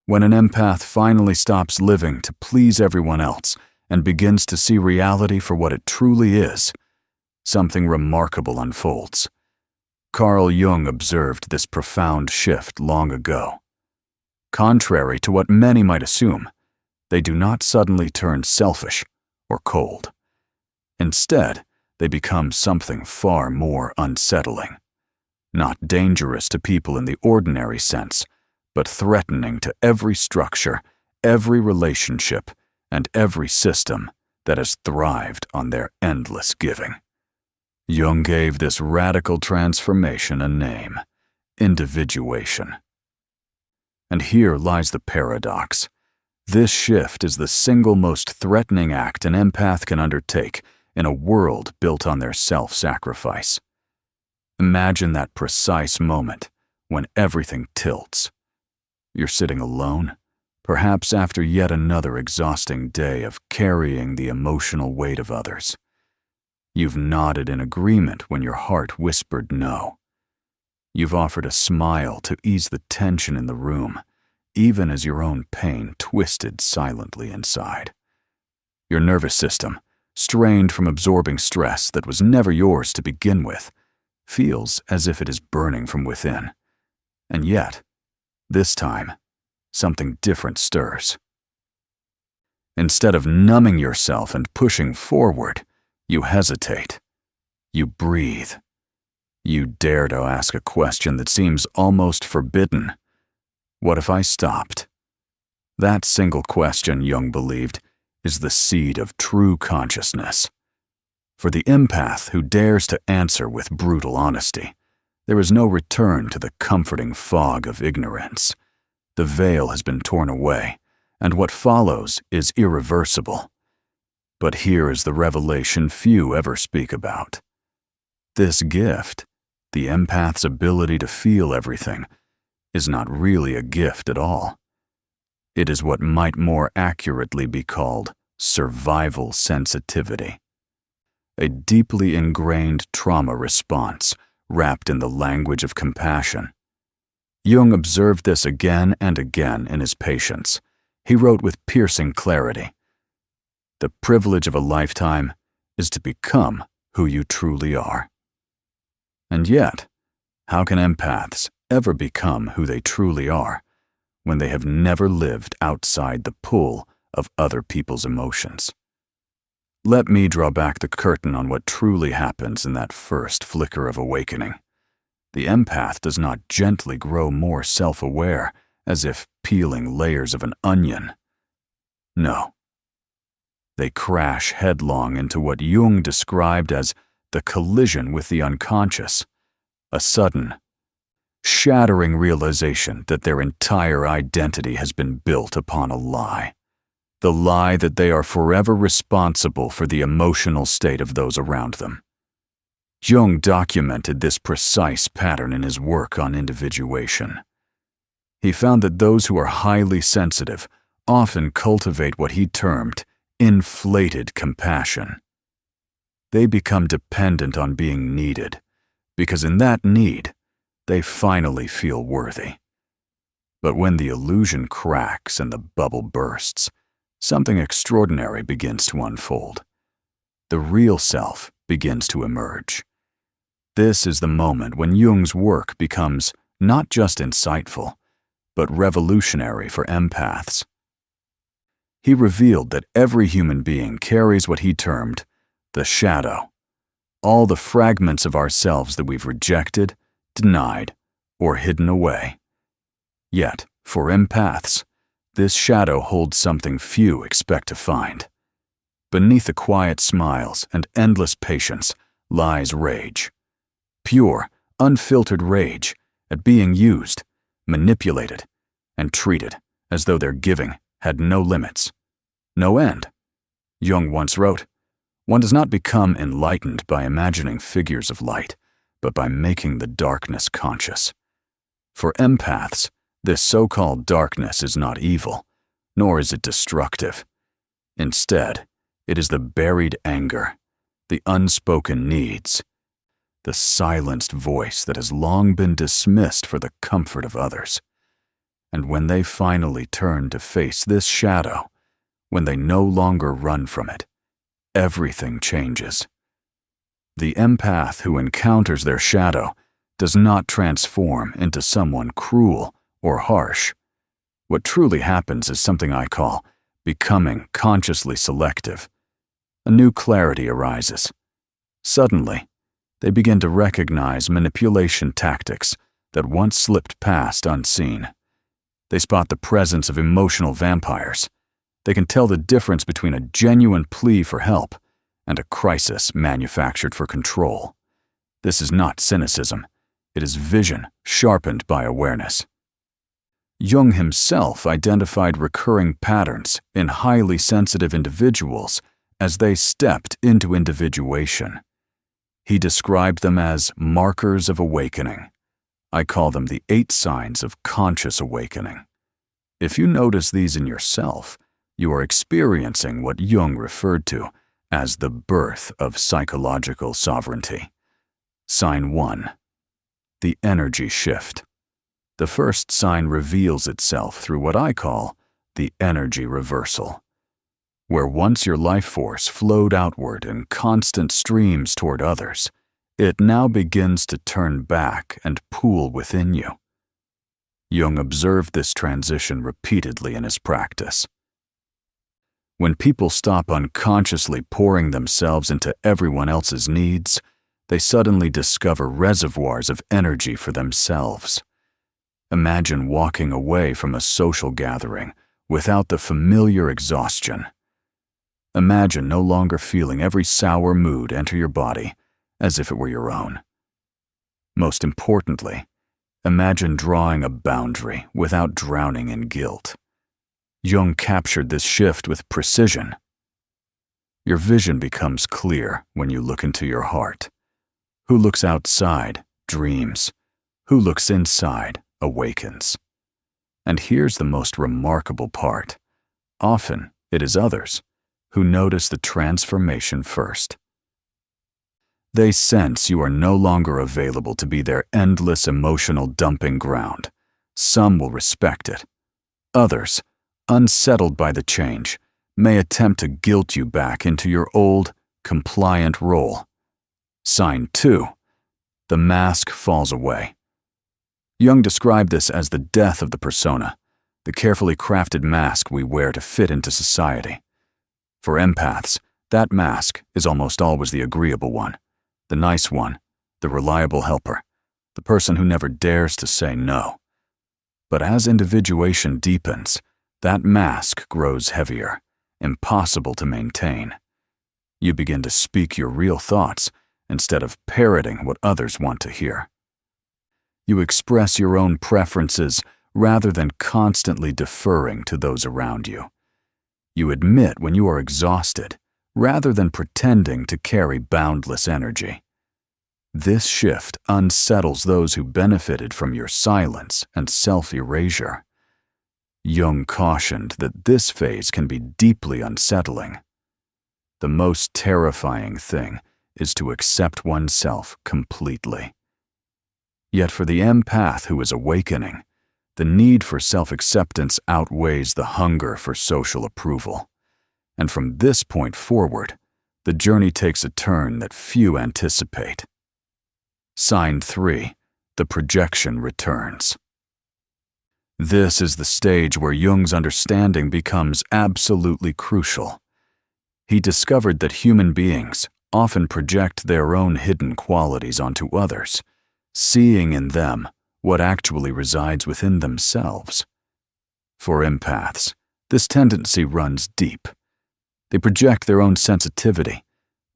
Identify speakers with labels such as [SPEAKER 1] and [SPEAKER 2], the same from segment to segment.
[SPEAKER 1] When an empath finally stops living to please everyone else and begins to see reality for what it truly is, something remarkable unfolds. Carl Jung observed this profound shift long ago. Contrary to what many might assume, they do not suddenly turn selfish or cold. Instead, they become something far more unsettling. Not dangerous to people in the ordinary sense, but threatening to every structure, every relationship, and every system that has thrived on their endless giving. Jung gave this radical transformation a name: individuation. And here lies the paradox. This shift is the single most threatening act an empath can undertake in a world built on their self-sacrifice. Imagine that precise moment when everything tilts. You're sitting alone, perhaps after yet another exhausting day of carrying the emotional weight of others. You've nodded in agreement when your heart whispered no. You've offered a smile to ease the tension in the room, even as your own pain twisted silently inside. Your nervous system, strained from absorbing stress that was never yours to begin with, feels as if it is burning from within. And yet, this time, something different stirs. Instead of numbing yourself and pushing forward, you hesitate. You breathe. You dare to ask a question that seems almost forbidden. What if I stopped? That single question, Jung believed, is the seed of true consciousness. For the empath who dares to answer with brutal honesty, there is no return to the comforting fog of ignorance. The veil has been torn away, and what follows is irreversible. But here is the revelation few ever speak about. This gift, the empath's ability to feel everything, is not really a gift at all. It is what might more accurately be called survival sensitivity. A deeply ingrained trauma response wrapped in the language of compassion. Jung observed this again and again in his patients. He wrote with piercing clarity, "The privilege of a lifetime is to become who you truly are." And yet, how can empaths ever become who they truly are when they have never lived outside the pull of other people's emotions? Let me draw back the curtain on what truly happens in that first flicker of awakening. The empath does not gently grow more self-aware, as if peeling layers of an onion. No. They crash headlong into what Jung described as the collision with the unconscious, a sudden, shattering realization that their entire identity has been built upon a lie. The lie that they are forever responsible for the emotional state of those around them. Jung documented this precise pattern in his work on individuation. He found that those who are highly sensitive often cultivate what he termed inflated compassion. They become dependent on being needed, because in that need, they finally feel worthy. But when the illusion cracks and the bubble bursts, something extraordinary begins to unfold. The real self begins to emerge. This is the moment when Jung's work becomes not just insightful, but revolutionary for empaths. He revealed that every human being carries what he termed the shadow, all the fragments of ourselves that we've rejected, denied, or hidden away. Yet, for empaths, this shadow holds something few expect to find. Beneath the quiet smiles and endless patience lies rage. Pure, unfiltered rage at being used, manipulated, and treated as though their giving had no limits, no end. Jung once wrote, "One does not become enlightened by imagining figures of light, but by making the darkness conscious." For empaths, this so-called darkness is not evil, nor is it destructive. Instead, it is the buried anger, the unspoken needs, the silenced voice that has long been dismissed for the comfort of others. And when they finally turn to face this shadow, when they no longer run from it, everything changes. The empath who encounters their shadow does not transform into someone cruel or harsh. What truly happens is something I call becoming consciously selective. A new clarity arises. Suddenly, they begin to recognize manipulation tactics that once slipped past unseen. They spot the presence of emotional vampires. They can tell the difference between a genuine plea for help and a crisis manufactured for control. This is not cynicism. It is vision sharpened by awareness. Jung himself identified recurring patterns in highly sensitive individuals as they stepped into individuation. He described them as markers of awakening. I call them the 8 signs of conscious awakening. If you notice these in yourself, you are experiencing what Jung referred to as the birth of psychological sovereignty. Sign 1. The energy shift. The first sign reveals itself through what I call the energy reversal. Where once your life force flowed outward in constant streams toward others, it now begins to turn back and pool within you. Jung observed this transition repeatedly in his practice. When people stop unconsciously pouring themselves into everyone else's needs, they suddenly discover reservoirs of energy for themselves. Imagine walking away from a social gathering without the familiar exhaustion. Imagine no longer feeling every sour mood enter your body as if it were your own. Most importantly, imagine drawing a boundary without drowning in guilt. Jung captured this shift with precision. Your vision becomes clear when you look into your heart. Who looks outside dreams. Who looks inside awakens. And here's the most remarkable part. Often it is others who notice the transformation first. They sense you are no longer available to be their endless emotional dumping ground. Some will respect it. Others, unsettled by the change, may attempt to guilt you back into your old, compliant role. Sign 2. The mask falls away. Jung described this as the death of the persona, the carefully crafted mask we wear to fit into society. For empaths, that mask is almost always the agreeable one, the nice one, the reliable helper, the person who never dares to say no. But as individuation deepens, that mask grows heavier, impossible to maintain. You begin to speak your real thoughts instead of parroting what others want to hear. You express your own preferences rather than constantly deferring to those around you. You admit when you are exhausted rather than pretending to carry boundless energy. This shift unsettles those who benefited from your silence and self-erasure. Jung cautioned that this phase can be deeply unsettling. The most terrifying thing is to accept oneself completely. Yet for the empath who is awakening, the need for self-acceptance outweighs the hunger for social approval. And from this point forward, the journey takes a turn that few anticipate. Sign 3. The projection returns. This is the stage where Jung's understanding becomes absolutely crucial. He discovered that human beings often project their own hidden qualities onto others, seeing in them what actually resides within themselves. For empaths, this tendency runs deep. They project their own sensitivity,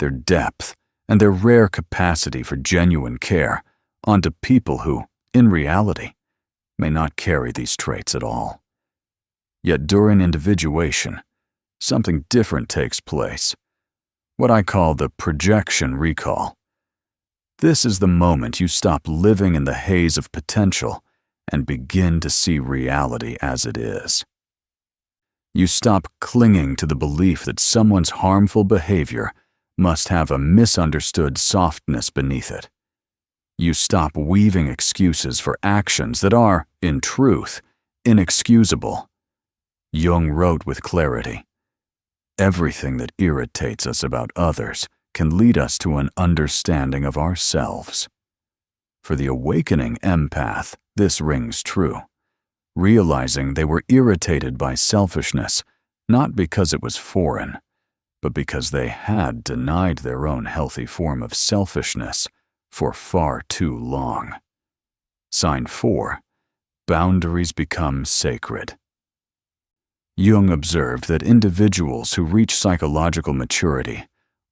[SPEAKER 1] their depth, and their rare capacity for genuine care onto people who, in reality, may not carry these traits at all. Yet during individuation, something different takes place, what I call the projection recall. This is the moment you stop living in the haze of potential and begin to see reality as it is. You stop clinging to the belief that someone's harmful behavior must have a misunderstood softness beneath it. You stop weaving excuses for actions that are, in truth, inexcusable. Jung wrote with clarity, "Everything that irritates us about others can lead us to an understanding of ourselves." For the awakening empath, this rings true, realizing they were irritated by selfishness, not because it was foreign, but because they had denied their own healthy form of selfishness for far too long. Sign 4. Boundaries become sacred. Jung observed that individuals who reach psychological maturity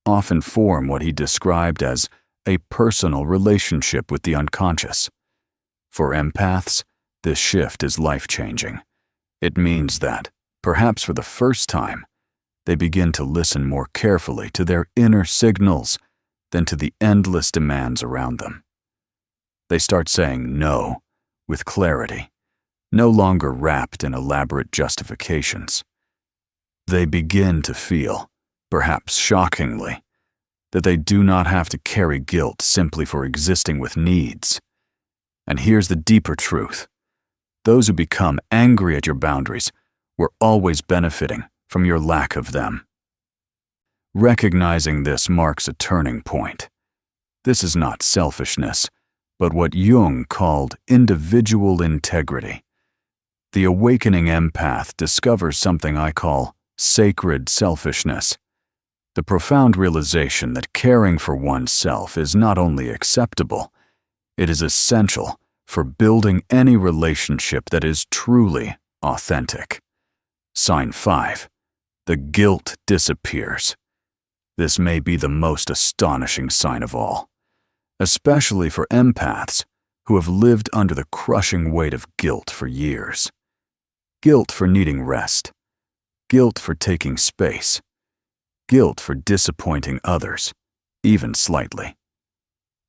[SPEAKER 1] often form what he described as a personal relationship with the unconscious. For empaths, this shift is life-changing. It means that, perhaps for the first time, they begin to listen more carefully to their inner signals than to the endless demands around them. They start saying no with clarity, no longer wrapped in elaborate justifications. They begin to feel, perhaps shockingly, that they do not have to carry guilt simply for existing with needs. And here's the deeper truth. Those who become angry at your boundaries were always benefiting from your lack of them. Recognizing this marks a turning point. This is not selfishness, but what Jung called individual integrity. The awakening empath discovers something I call sacred selfishness, the profound realization that caring for oneself is not only acceptable, it is essential for building any relationship that is truly authentic. Sign 5. The guilt disappears. This may be the most astonishing sign of all, especially for empaths who have lived under the crushing weight of guilt for years. Guilt for needing rest, guilt for taking space, guilt for disappointing others, even slightly.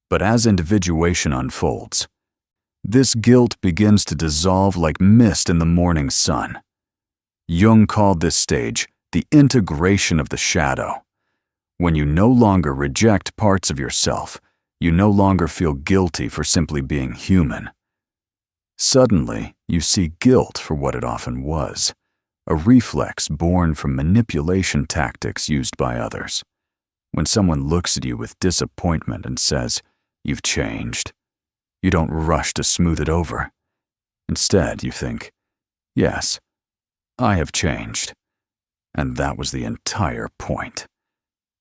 [SPEAKER 1] But as individuation unfolds, this guilt begins to dissolve like mist in the morning sun. Jung called this stage the integration of the shadow. When you no longer reject parts of yourself, you no longer feel guilty for simply being human. Suddenly, you see guilt for what it often was, a reflex born from manipulation tactics used by others. When someone looks at you with disappointment and says, "You've changed," you don't rush to smooth it over. Instead, you think, "Yes, I have changed." And that was the entire point.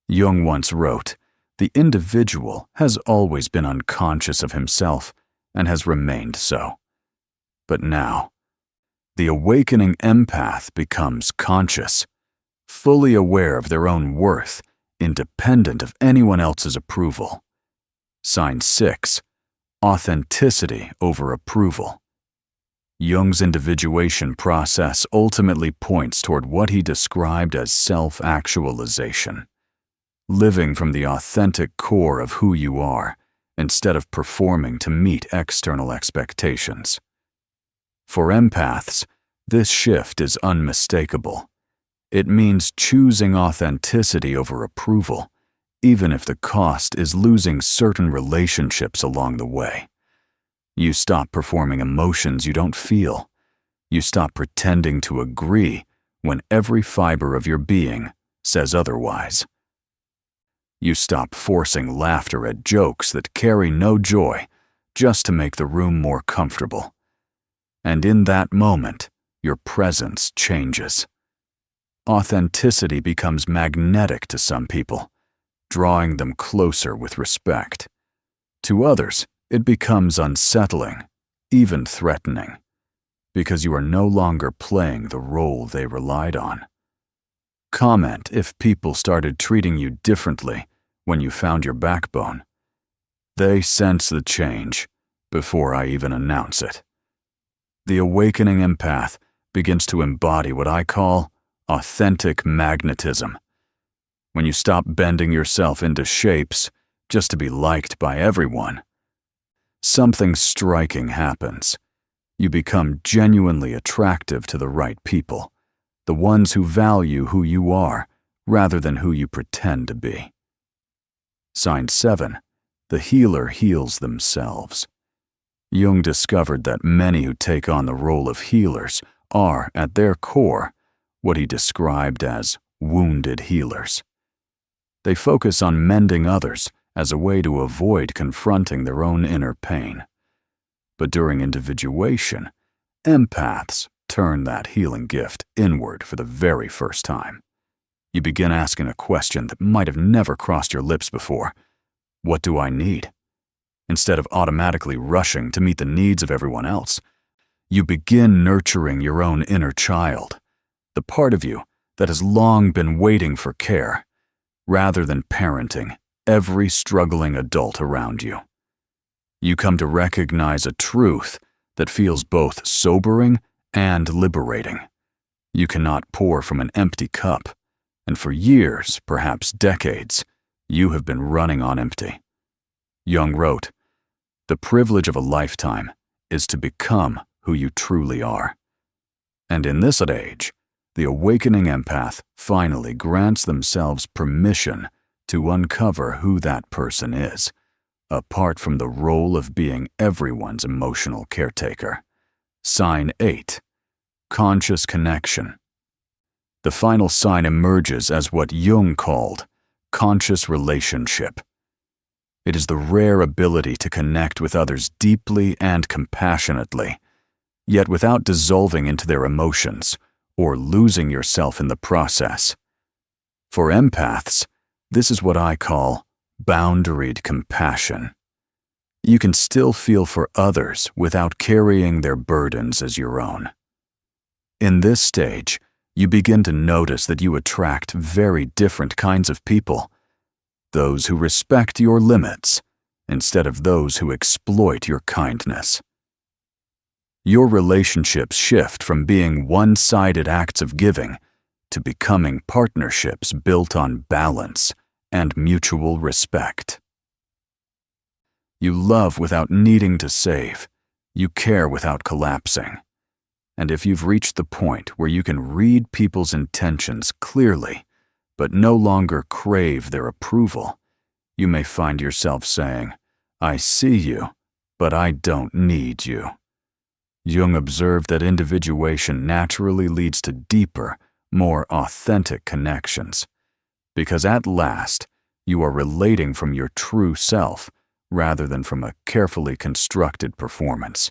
[SPEAKER 1] Jung once wrote, "The individual has always been unconscious of himself and has remained so. But now, the awakening empath becomes conscious, fully aware of their own worth, independent of anyone else's approval." Sign 6. Authenticity over approval. Jung's individuation process ultimately points toward what he described as self-actualization, living from the authentic core of who you are, instead of performing to meet external expectations. For empaths, this shift is unmistakable. It means choosing authenticity over approval, even if the cost is losing certain relationships along the way. You stop performing emotions you don't feel. You stop pretending to agree when every fiber of your being says otherwise. You stop forcing laughter at jokes that carry no joy just to make the room more comfortable. And in that moment, your presence changes. Authenticity becomes magnetic to some people, drawing them closer with respect. To others, it becomes unsettling, even threatening, because you are no longer playing the role they relied on. Comment if people started treating you differently when you found your backbone. They sense the change before I even announce it. The awakening empath begins to embody what I call authentic magnetism. When you stop bending yourself into shapes just to be liked by everyone, something striking happens. You become genuinely attractive to the right people, the ones who value who you are rather than who you pretend to be. Sign 7. The healer heals themselves. Jung discovered that many who take on the role of healers are, at their core, what he described as wounded healers. They focus on mending others as a way to avoid confronting their own inner pain. But during individuation, empaths turn that healing gift inward for the very first time. You begin asking a question that might have never crossed your lips before. What do I need? Instead of automatically rushing to meet the needs of everyone else, you begin nurturing your own inner child, the part of you that has long been waiting for care, rather than parenting every struggling adult around you. You come to recognize a truth that feels both sobering and liberating. You cannot pour from an empty cup, and for years, perhaps decades, you have been running on empty. Jung wrote, "The privilege of a lifetime is to become who you truly are." And in this age, the awakening empath finally grants themselves permission to uncover who that person is, apart from the role of being everyone's emotional caretaker. Sign 8. Conscious connection. The final sign emerges as what Jung called conscious relationship. It is the rare ability to connect with others deeply and compassionately, yet without dissolving into their emotions or losing yourself in the process. For empaths, this is what I call boundaried compassion. You can still feel for others without carrying their burdens as your own. In this stage, you begin to notice that you attract very different kinds of people. Those who respect your limits instead of those who exploit your kindness. Your relationships shift from being one-sided acts of giving to becoming partnerships built on balance and mutual respect. You love without needing to save. You care without collapsing. And if you've reached the point where you can read people's intentions clearly, but no longer crave their approval, you may find yourself saying, "I see you, but I don't need you." Jung observed that individuation naturally leads to deeper, more authentic connections, because at last you are relating from your true self rather than from a carefully constructed performance.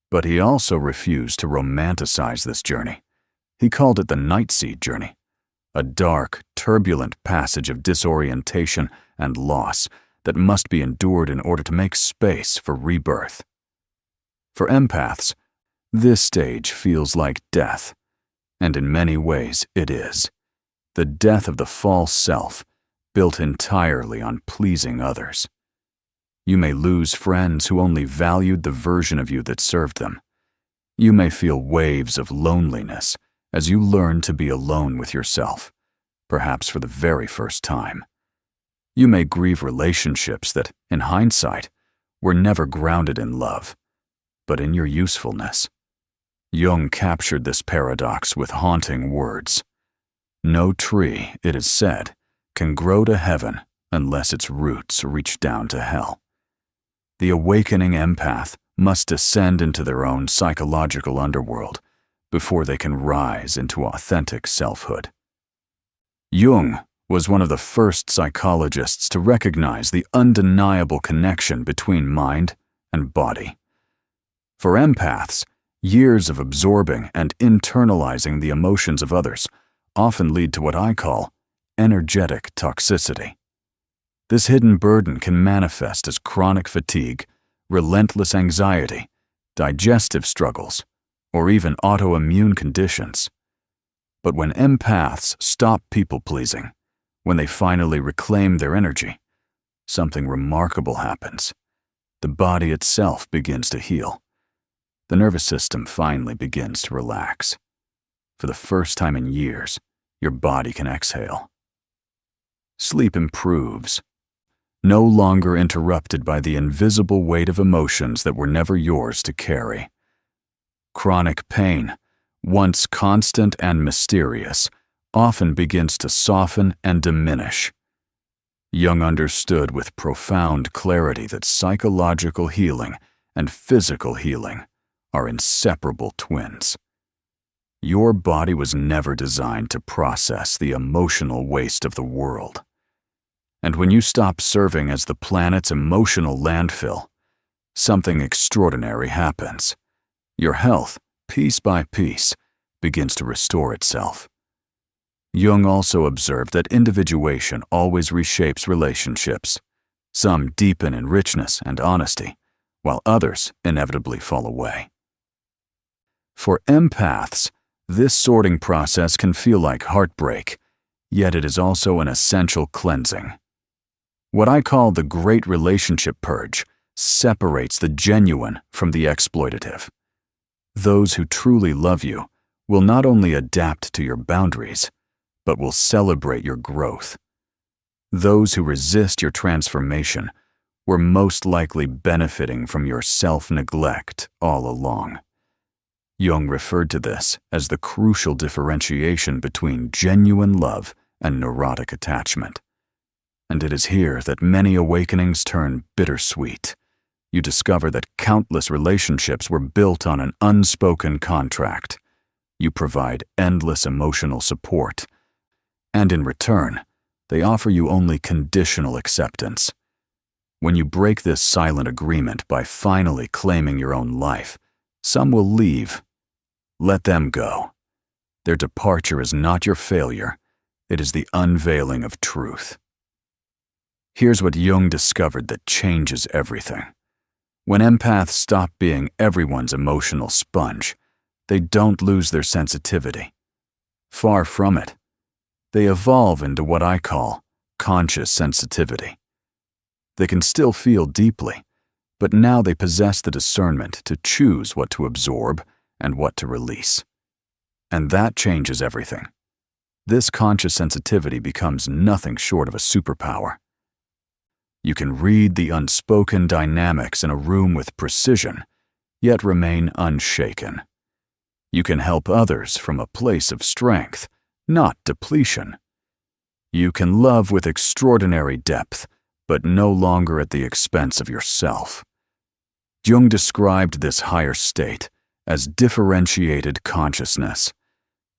[SPEAKER 1] But he also refused to romanticize this journey. He called it the Nightseed journey, a dark, turbulent passage of disorientation and loss that must be endured in order to make space for rebirth. For empaths, this stage feels like death, and in many ways it is. The death of the false self, built entirely on pleasing others. You may lose friends who only valued the version of you that served them. You may feel waves of loneliness as you learn to be alone with yourself, perhaps for the very first time. You may grieve relationships that, in hindsight, were never grounded in love, but in your usefulness. Jung captured this paradox with haunting words. No tree, it is said, can grow to heaven unless its roots reach down to hell. The awakening empath must descend into their own psychological underworld before they can rise into authentic selfhood. Jung was one of the first psychologists to recognize the undeniable connection between mind and body. For empaths, years of absorbing and internalizing the emotions of others often lead to what I call energetic toxicity. This hidden burden can manifest as chronic fatigue, relentless anxiety, digestive struggles, or even autoimmune conditions. But when empaths stop people-pleasing, when they finally reclaim their energy, something remarkable happens. The body itself begins to heal. The nervous system finally begins to relax. For the first time in years, your body can exhale. Sleep improves, no longer interrupted by the invisible weight of emotions that were never yours to carry. Chronic pain, once constant and mysterious, often begins to soften and diminish. Jung understood with profound clarity that psychological healing and physical healing are inseparable twins. Your body was never designed to process the emotional waste of the world. And when you stop serving as the planet's emotional landfill, something extraordinary happens. Your health, piece by piece, begins to restore itself. Jung also observed that individuation always reshapes relationships. Some deepen in richness and honesty, while others inevitably fall away. For empaths, this sorting process can feel like heartbreak, yet it is also an essential cleansing. What I call the great relationship purge separates the genuine from the exploitative. Those who truly love you will not only adapt to your boundaries, but will celebrate your growth. Those who resist your transformation were most likely benefiting from your self-neglect all along. Jung referred to this as the crucial differentiation between genuine love and neurotic attachment. And it is here that many awakenings turn bittersweet. You discover that countless relationships were built on an unspoken contract. You provide endless emotional support, and in return, they offer you only conditional acceptance. When you break this silent agreement by finally claiming your own life, some will leave. Let them go. Their departure is not your failure, it is the unveiling of truth. Here's what Jung discovered that changes everything. When empaths stop being everyone's emotional sponge, they don't lose their sensitivity. Far from it. They evolve into what I call conscious sensitivity. They can still feel deeply, but now they possess the discernment to choose what to absorb and what to release. And that changes everything. This conscious sensitivity becomes nothing short of a superpower. You can read the unspoken dynamics in a room with precision, yet remain unshaken. You can help others from a place of strength, not depletion. You can love with extraordinary depth, but no longer at the expense of yourself. Jung described this higher state as differentiated consciousness,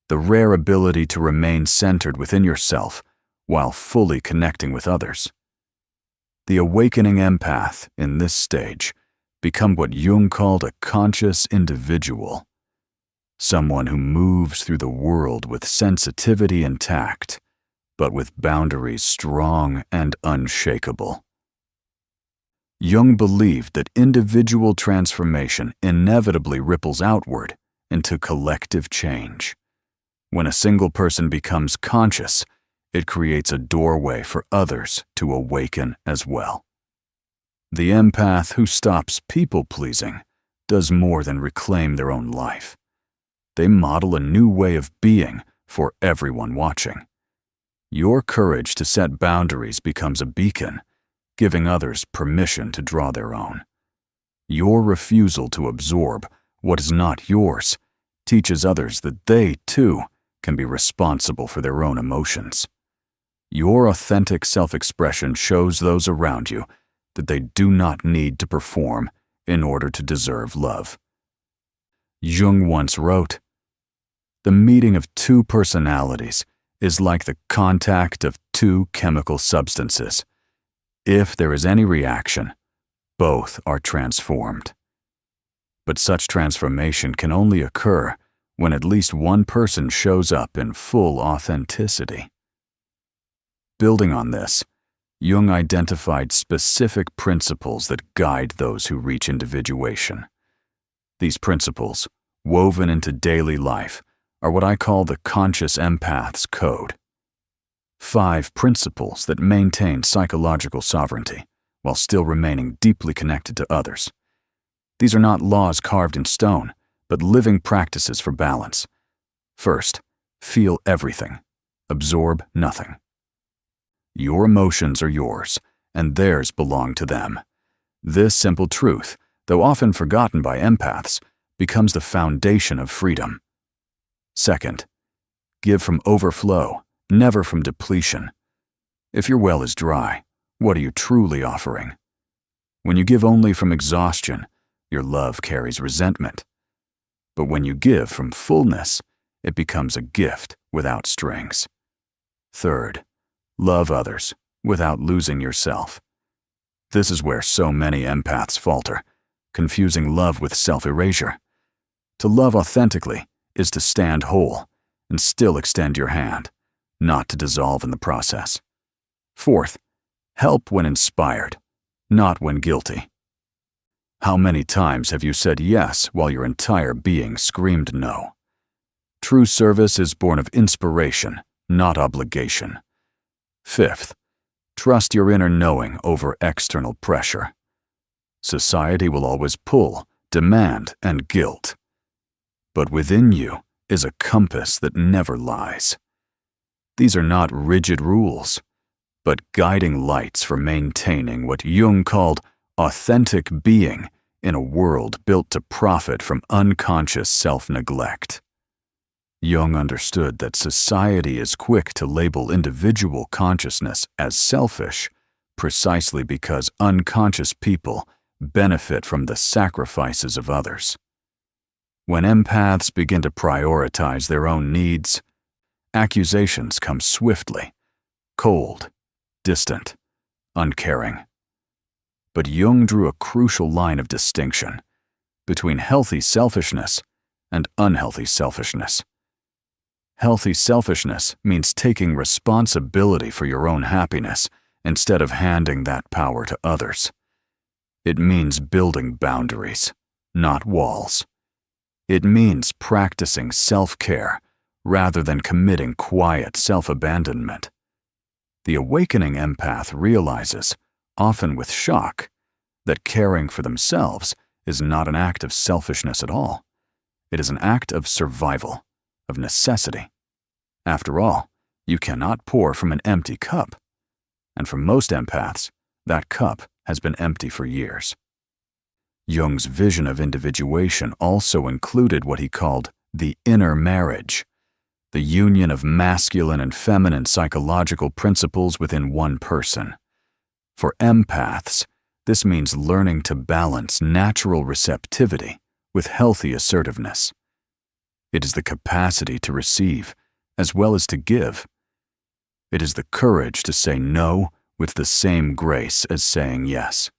[SPEAKER 1] the rare ability to remain centered within yourself while fully connecting with others. The awakening empath in this stage become what Jung called a conscious individual, someone who moves through the world with sensitivity intact, but with boundaries strong and unshakable. Jung believed that individual transformation inevitably ripples outward into collective change. When a single person becomes conscious, it creates a doorway for others to awaken as well. The empath who stops people-pleasing does more than reclaim their own life. They model a new way of being for everyone watching. Your courage to set boundaries becomes a beacon, giving others permission to draw their own. Your refusal to absorb what is not yours teaches others that they, too, can be responsible for their own emotions. Your authentic self-expression shows those around you that they do not need to perform in order to deserve love. Jung once wrote, "The meeting of two personalities is like the contact of two chemical substances. If there is any reaction, both are transformed." But such transformation can only occur when at least one person shows up in full authenticity. Building on this, Jung identified specific principles that guide those who reach individuation. These principles, woven into daily life, are what I call the conscious empath's code. 5 principles that maintain psychological sovereignty while still remaining deeply connected to others. These are not laws carved in stone, but living practices for balance. First, feel everything. Absorb nothing. Your emotions are yours, and theirs belong to them. This simple truth, though often forgotten by empaths, becomes the foundation of freedom. Second, give from overflow, never from depletion. If your well is dry, what are you truly offering? When you give only from exhaustion, your love carries resentment. But when you give from fullness, it becomes a gift without strings. Third, love others without losing yourself. This is where so many empaths falter, confusing love with self-erasure. To love authentically is to stand whole and still extend your hand, not to dissolve in the process. Fourth, help when inspired, not when guilty. How many times have you said yes while your entire being screamed no? True service is born of inspiration, not obligation. Fifth, trust your inner knowing over external pressure. Society will always pull, demand, and guilt. But within you is a compass that never lies. These are not rigid rules, but guiding lights for maintaining what Jung called authentic being in a world built to profit from unconscious self-neglect. Jung understood that society is quick to label individual consciousness as selfish precisely because unconscious people benefit from the sacrifices of others. When empaths begin to prioritize their own needs, accusations come swiftly, cold, distant, uncaring. But Jung drew a crucial line of distinction between healthy selfishness and unhealthy selfishness. Healthy selfishness means taking responsibility for your own happiness instead of handing that power to others. It means building boundaries, not walls. It means practicing self-care rather than committing quiet self-abandonment. The awakening empath realizes, often with shock, that caring for themselves is not an act of selfishness at all. It is an act of survival, of necessity. After all, you cannot pour from an empty cup. And for most empaths, that cup has been empty for years. Jung's vision of individuation also included what he called the inner marriage, the union of masculine and feminine psychological principles within one person. For empaths, this means learning to balance natural receptivity with healthy assertiveness. It is the capacity to receive as well as to give. It is the courage to say no with the same grace as saying yes.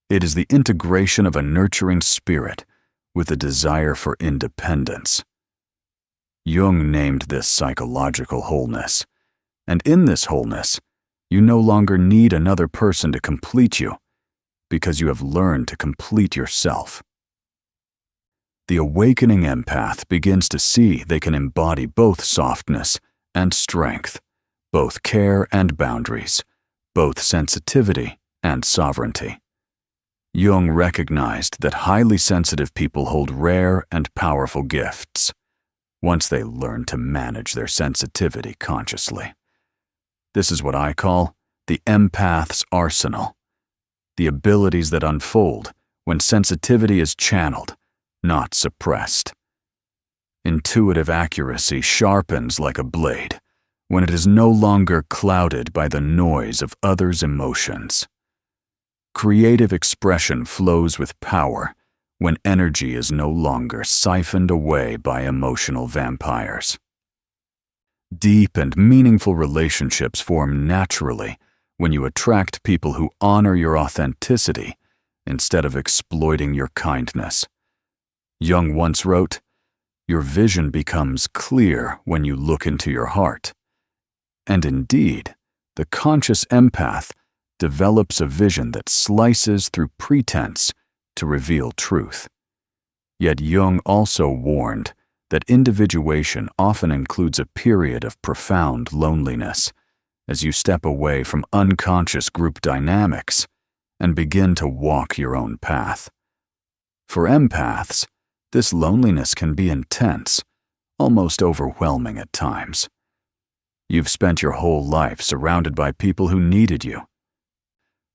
[SPEAKER 1] It is the integration of a nurturing spirit with a desire for independence. Jung named this psychological wholeness, and in this wholeness, you no longer need another person to complete you because you have learned to complete yourself. The awakening empath begins to see they can embody both softness and strength, both care and boundaries, both sensitivity and sovereignty. Jung recognized that highly sensitive people hold rare and powerful gifts once they learn to manage their sensitivity consciously. This is what I call the empath's arsenal, the abilities that unfold when sensitivity is channeled, not suppressed. Intuitive accuracy sharpens like a blade when it is no longer clouded by the noise of others' emotions. Creative expression flows with power when energy is no longer siphoned away by emotional vampires. Deep and meaningful relationships form naturally when you attract people who honor your authenticity instead of exploiting your kindness. Jung once wrote, "Your vision becomes clear when you look into your heart." And indeed, the conscious empath develops a vision that slices through pretense to reveal truth. Yet Jung also warned that individuation often includes a period of profound loneliness as you step away from unconscious group dynamics and begin to walk your own path. For empaths, this loneliness can be intense, almost overwhelming at times. You've spent your whole life surrounded by people who needed you,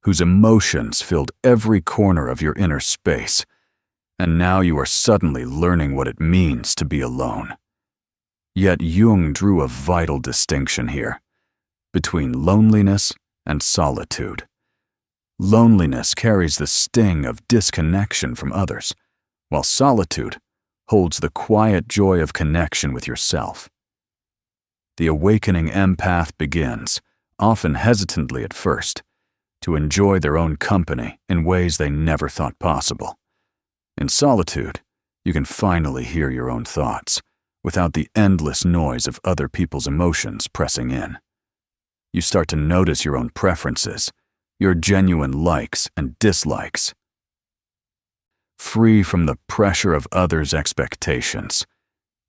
[SPEAKER 1] whose emotions filled every corner of your inner space, and now you are suddenly learning what it means to be alone. Yet Jung drew a vital distinction here between loneliness and solitude. Loneliness carries the sting of disconnection from others, while solitude holds the quiet joy of connection with yourself. The awakening empath begins, often hesitantly at first, to enjoy their own company in ways they never thought possible. In solitude, you can finally hear your own thoughts, without the endless noise of other people's emotions pressing in. You start to notice your own preferences, your genuine likes and dislikes. Free from the pressure of others' expectations,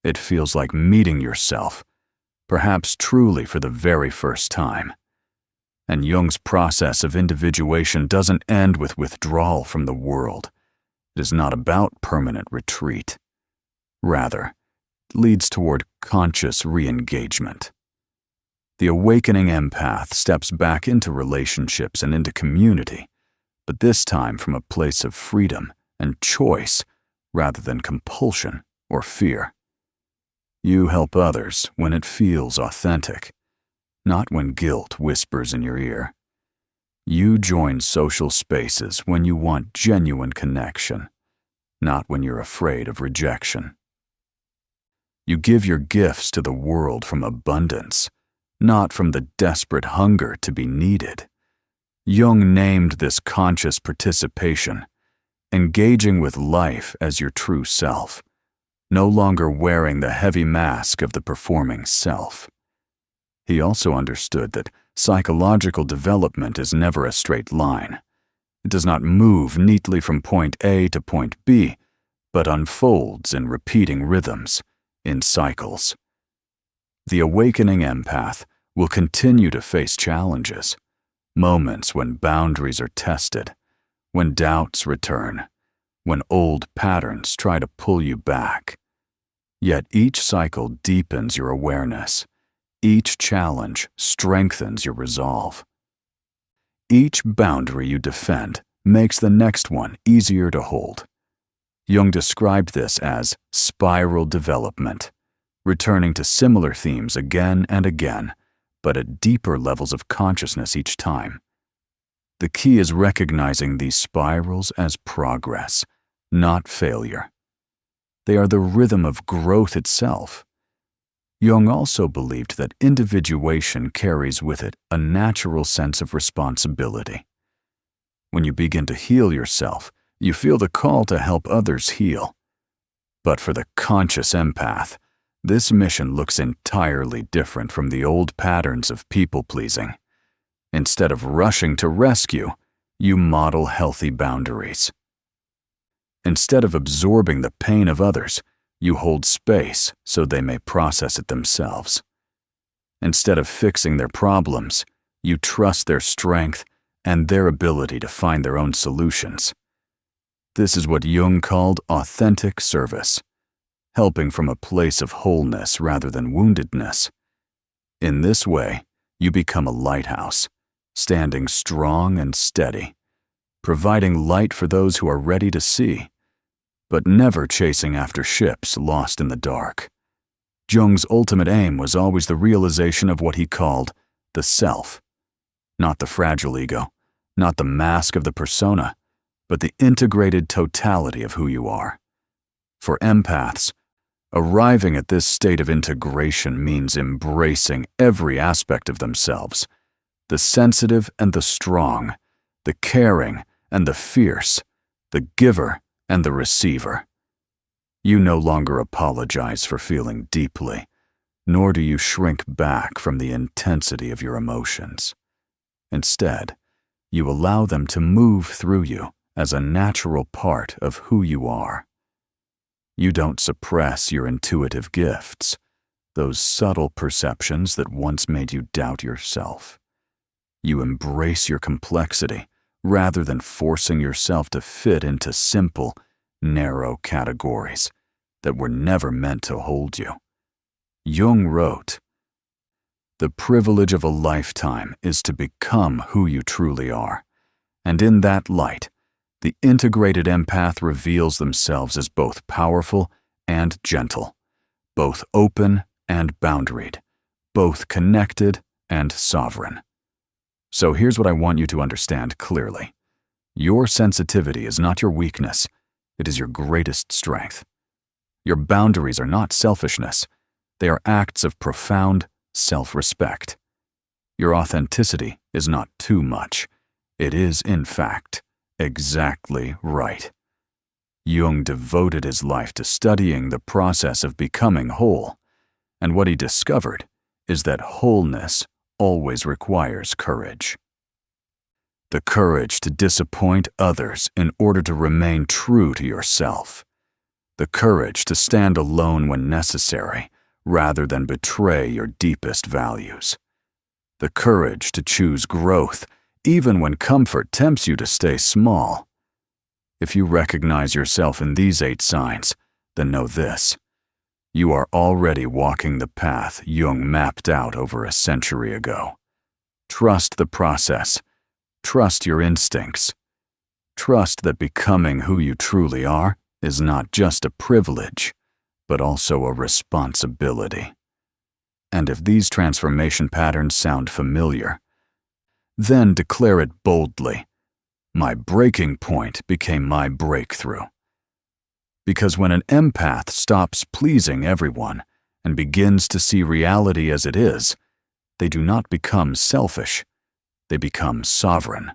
[SPEAKER 1] it feels like meeting yourself, perhaps truly for the very first time. And Jung's process of individuation doesn't end with withdrawal from the world. It is not about permanent retreat. Rather, it leads toward conscious re-engagement. The awakening empath steps back into relationships and into community, but this time from a place of freedom and choice rather than compulsion or fear. You help others when it feels authentic, not when guilt whispers in your ear. You join social spaces when you want genuine connection, not when you're afraid of rejection. You give your gifts to the world from abundance, not from the desperate hunger to be needed. Jung named this conscious participation, engaging with life as your true self, no longer wearing the heavy mask of the performing self. He also understood that psychological development is never a straight line. It does not move neatly from point A to point B, but unfolds in repeating rhythms, in cycles. The awakening empath will continue to face challenges, moments when boundaries are tested, when doubts return, when old patterns try to pull you back. Yet each cycle deepens your awareness. Each challenge strengthens your resolve. Each boundary you defend makes the next one easier to hold. Jung described this as spiral development, returning to similar themes again and again, but at deeper levels of consciousness each time. The key is recognizing these spirals as progress, not failure. They are the rhythm of growth itself. Jung also believed that individuation carries with it a natural sense of responsibility. When you begin to heal yourself, you feel the call to help others heal. But for the conscious empath, this mission looks entirely different from the old patterns of people-pleasing. Instead of rushing to rescue, you model healthy boundaries. Instead of absorbing the pain of others, you hold space so they may process it themselves. Instead of fixing their problems, you trust their strength and their ability to find their own solutions. This is what Jung called authentic service, helping from a place of wholeness rather than woundedness. In this way, you become a lighthouse, standing strong and steady, providing light for those who are ready to see, but never chasing after ships lost in the dark. Jung's ultimate aim was always the realization of what he called the self, not the fragile ego, not the mask of the persona, but the integrated totality of who you are. For empaths, arriving at this state of integration means embracing every aspect of themselves, the sensitive and the strong, the caring and the fierce, the giver and the receiver. You no longer apologize for feeling deeply, nor do you shrink back from the intensity of your emotions. Instead, you allow them to move through you as a natural part of who you are. You don't suppress your intuitive gifts, those subtle perceptions that once made you doubt yourself. You embrace your complexity rather than forcing yourself to fit into simple, narrow categories that were never meant to hold you. Jung wrote, "The privilege of a lifetime is to become who you truly are, and in that light, the integrated empath reveals themselves as both powerful and gentle, both open and boundaried, both connected and sovereign." So here's what I want you to understand clearly. Your sensitivity is not your weakness. It is your greatest strength. Your boundaries are not selfishness. They are acts of profound self-respect. Your authenticity is not too much. It is, in fact, exactly right. Jung devoted his life to studying the process of becoming whole, and what he discovered is that wholeness always requires courage. The courage to disappoint others in order to remain true to yourself. The courage to stand alone when necessary, rather than betray your deepest values. The courage to choose growth, even when comfort tempts you to stay small. If you recognize yourself in these 8 signs, then know this. You are already walking the path Jung mapped out over a century ago. Trust the process. Trust your instincts. Trust that becoming who you truly are is not just a privilege, but also a responsibility. And if these transformation patterns sound familiar, then declare it boldly. My breaking point became my breakthrough. Because when an empath stops pleasing everyone and begins to see reality as it is, they do not become selfish. They become sovereign.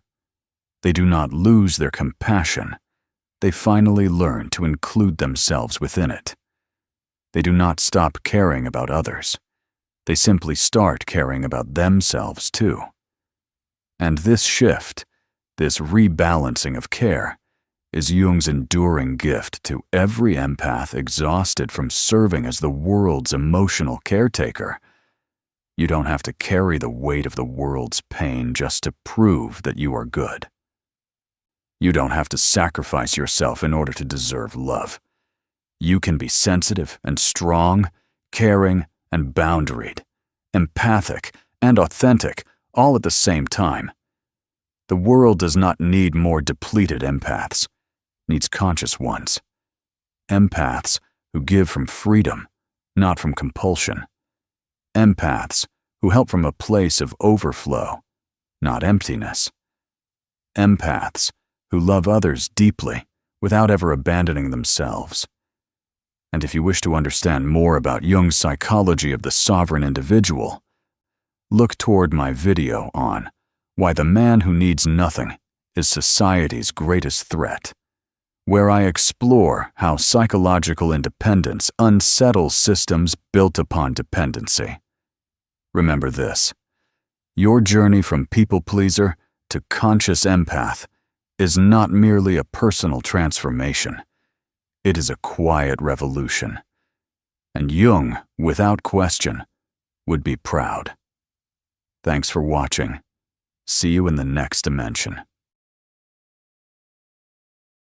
[SPEAKER 1] They do not lose their compassion. They finally learn to include themselves within it. They do not stop caring about others. They simply start caring about themselves too. And this shift, this rebalancing of care, is Jung's enduring gift to every empath exhausted from serving as the world's emotional caretaker. You don't have to carry the weight of the world's pain just to prove that you are good. You don't have to sacrifice yourself in order to deserve love. You can be sensitive and strong, caring and boundaried, empathic and authentic, all at the same time. The world does not need more depleted empaths. It needs conscious ones. Empaths who give from freedom, not from compulsion. Empaths who help from a place of overflow, not emptiness. Empaths who love others deeply without ever abandoning themselves. And if you wish to understand more about Jung's psychology of the sovereign individual, look toward my video on Why the Man Who Needs Nothing is Society's Greatest Threat, where I explore how psychological independence unsettles systems built upon dependency. Remember this: your journey from people-pleaser to conscious empath is not merely a personal transformation. It is a quiet revolution. And Jung, without question, would be proud. Thanks for watching. See you in the next dimension.